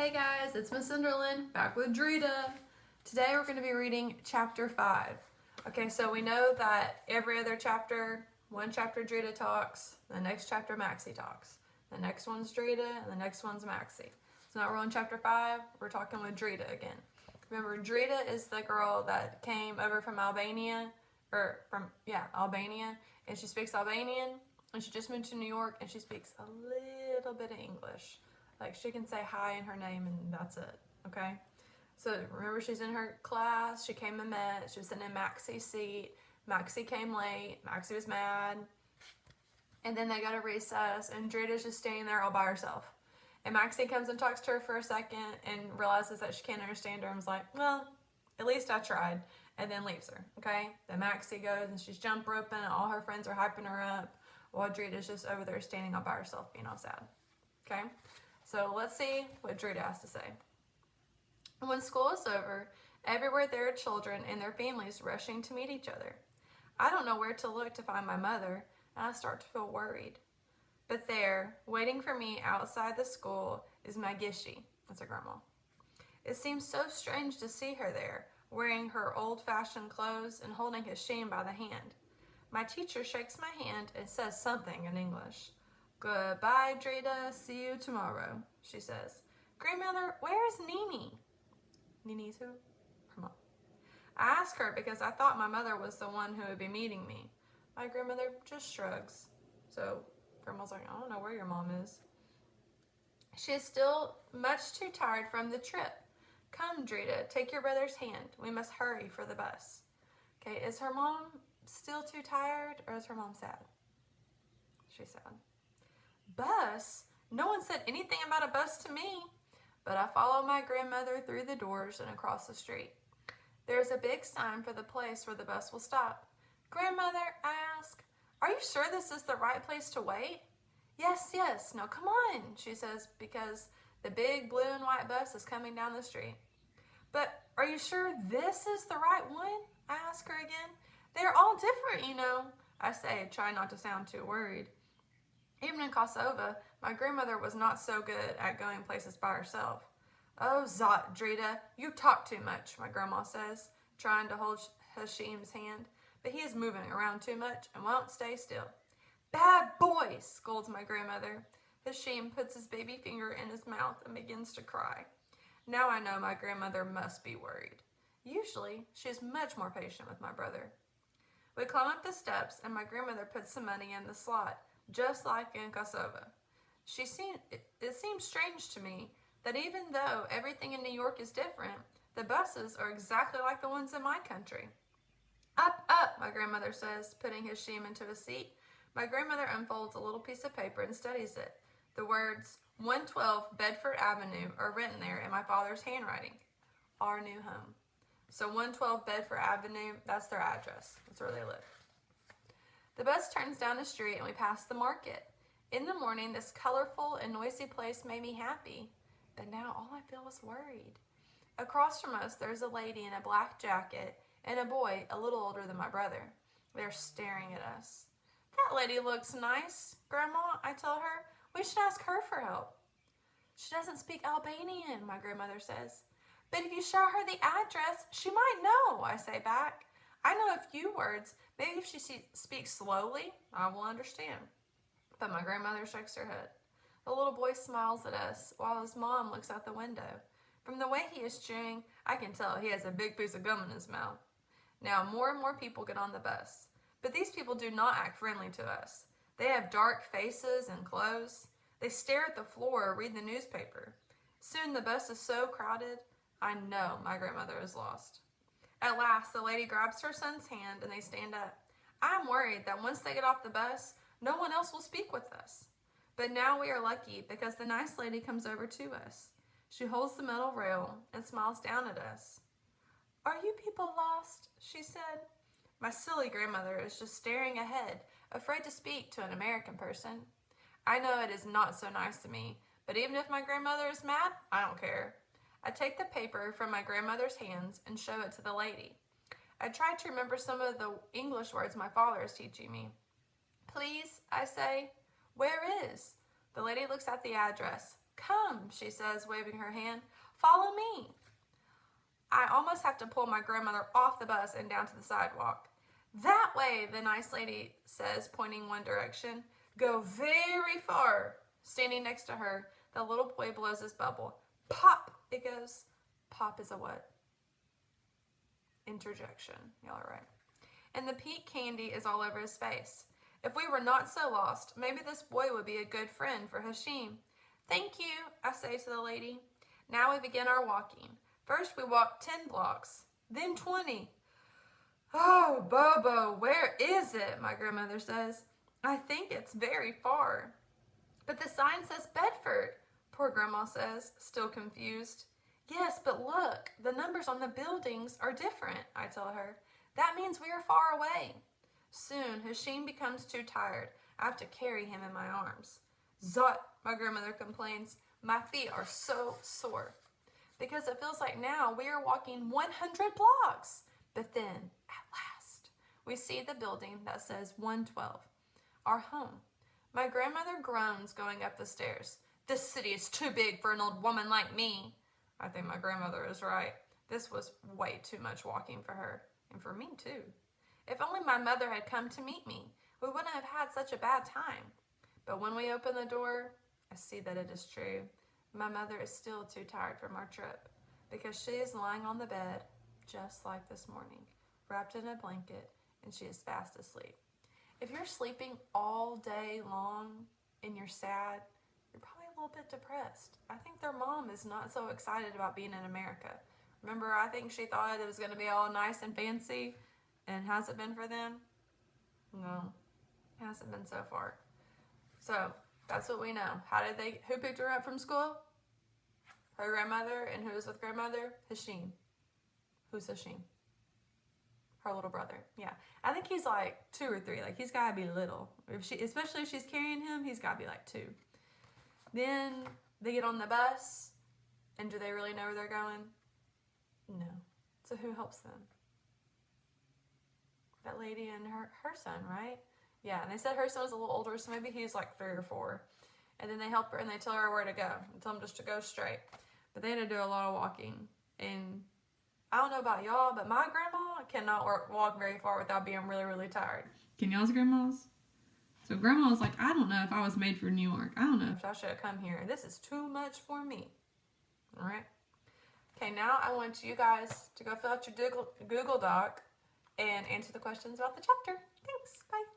Hey guys, it's Miss Cinderlin back with Drita. Today we're going to be reading chapter 5. Okay, so we know that every other chapter, one chapter Drita talks, the next chapter Maxie talks. The next one's Drita, and the next one's Maxie. So now we're on chapter 5, we're talking with Drita again. Remember, Drita is the girl that came over from Albania, Albania, and she speaks Albanian, and she just moved to New York, and she speaks a little bit of English. Like, she can say hi in her name, and that's it, okay? So, remember, she's in her class. She came and met. She was sitting in Maxie's seat. Maxie came late. Maxie was mad. And then they go to recess, and Drita's just standing there all by herself. And Maxie comes and talks to her for a second and realizes that she can't understand her and is like, well, at least I tried. And then leaves her, okay? Then Maxie goes, and she's jump roping, and all her friends are hyping her up, while Drita's just over there standing all by herself being all sad, okay? So let's see what Drita has to say. When school is over, everywhere there are children and their families rushing to meet each other. I don't know where to look to find my mother, and I start to feel worried. But there, waiting for me outside the school, is my Gishi. That's her grandma. It seems so strange to see her there, wearing her old-fashioned clothes and holding Hashim by the hand. My teacher shakes my hand and says something in English. Goodbye, Drita. See you tomorrow, she says. Grandmother, where is Nini? Nini's who? Her mom. I ask her because I thought my mother was the one who would be meeting me. My grandmother just shrugs. So grandma's like, I don't know where your mom is. She is still much too tired from the trip. Come, Drita, take your brother's hand. We must hurry for the bus. Okay, is her mom still too tired, or is her mom sad? She's sad. Bus? No one said anything about a bus to me. But I follow my grandmother through the doors and across the street. There's a big sign for the place where the bus will stop. Grandmother, I ask, are you sure this is the right place to wait? Yes, no, come on, she says, because the big blue and white bus is coming down the street. But are you sure this is the right one? I ask her again. They're all different, you know, I say, trying not to sound too worried. Even in Kosovo, my grandmother was not so good at going places by herself. Oh, Zot, Drita, you talk too much, my grandma says, trying to hold Hashim's hand, but he is moving around too much and won't stay still. Bad boy, scolds my grandmother. Hashim puts his baby finger in his mouth and begins to cry. Now I know my grandmother must be worried. Usually, she is much more patient with my brother. We climb up the steps, and my grandmother puts some money in the slot, just like in Kosovo. It seems strange to me that even though everything in New York is different, the buses are exactly like the ones in my country. Up, my grandmother says, putting Hashim into a seat. My grandmother unfolds a little piece of paper and studies it. The words 112 Bedford Avenue are written there in my father's handwriting. Our new home. So 112 Bedford Avenue, that's their address. That's where they live. The bus turns down the street and we pass the market. In the morning, this colorful and noisy place made me happy, but now all I feel is worried. Across from us, there's a lady in a black jacket and a boy a little older than my brother. They're staring at us. That lady looks nice, Grandma, I tell her. We should ask her for help. She doesn't speak Albanian, my grandmother says. But if you show her the address, she might know, I say back. I know a few words. Maybe if she speaks slowly, I will understand. But my grandmother shakes her head. The little boy smiles at us while his mom looks out the window. From the way he is chewing, I can tell he has a big piece of gum in his mouth. Now more and more people get on the bus. But these people do not act friendly to us. They have dark faces and clothes. They stare at the floor or read the newspaper. Soon the bus is so crowded, I know my grandmother is lost. At last, the lady grabs her son's hand and they stand up. I'm worried that once they get off the bus, no one else will speak with us. But now we are lucky because the nice lady comes over to us. She holds the metal rail and smiles down at us. Are you people lost? She said. My silly grandmother is just staring ahead, afraid to speak to an American person. I know it is not so nice to me, but even if my grandmother is mad, I don't care. I take the paper from my grandmother's hands and show it to the lady. I try to remember some of the English words my father is teaching me. Please, I say. Where is? The lady looks at the address. Come, she says, waving her hand. Follow me. I almost have to pull my grandmother off the bus and down to the sidewalk. That way, the nice lady says, pointing one direction. Go very far. Standing next to her, the little boy blows his bubble. Pop, it goes. Pop is a what? Interjection. Y'all are right. And the pink candy is all over his face. If we were not so lost, maybe this boy would be a good friend for Hashim. Thank you, I say to the lady. Now we begin our walking. First we walk 10 blocks, then 20. Oh, Bobo, where is it? My grandmother says. I think it's very far. But the sign says Bedford, poor Grandma says, still confused. Yes, but look, the numbers on the buildings are different, I tell her. That means we are far away. Soon, Hashim becomes too tired. I have to carry him in my arms. Zot, my grandmother complains. My feet are so sore. Because it feels like now we are walking 100 blocks. But then, at last, we see the building that says 112, our home. My grandmother groans going up the stairs. This city is too big for an old woman like me. I think my grandmother is right. This was way too much walking for her, and for me too. If only my mother had come to meet me, we wouldn't have had such a bad time. But when we open the door, I see that it is true. My mother is still too tired from our trip because she is lying on the bed just like this morning, wrapped in a blanket, and she is fast asleep. If you're sleeping all day long and you're sad, you're probably a little bit depressed. I think their mom is not so excited about being in America. Remember, I think she thought it was going to be all nice and fancy, and has it been for them? No, it hasn't been so far. So that's what we know. Who picked her up from school? Her grandmother. And who was with grandmother? Hashim. Who's Hashim? Her little brother. Yeah. I think he's like 2 or 3. Like, he's got to be little. Especially if she's carrying him, he's got to be like 2. Then they get on the bus. And do they really know where they're going? No. So who helps them? That lady and her son, right? Yeah, and they said her son was a little older, so maybe he's like 3 or 4. And then they help her and they tell her where to go. And tell them just to go straight. But they had to do a lot of walking. And I don't know about y'all, but my grandma cannot walk very far without being really, really tired. Can y'all's grandmas? So grandma was like, I don't know if I was made for New York. I don't know. I should have come here. This is too much for me. All right. Okay, now I want you guys to go fill out your Google Doc and answer the questions about the chapter. Thanks. Bye.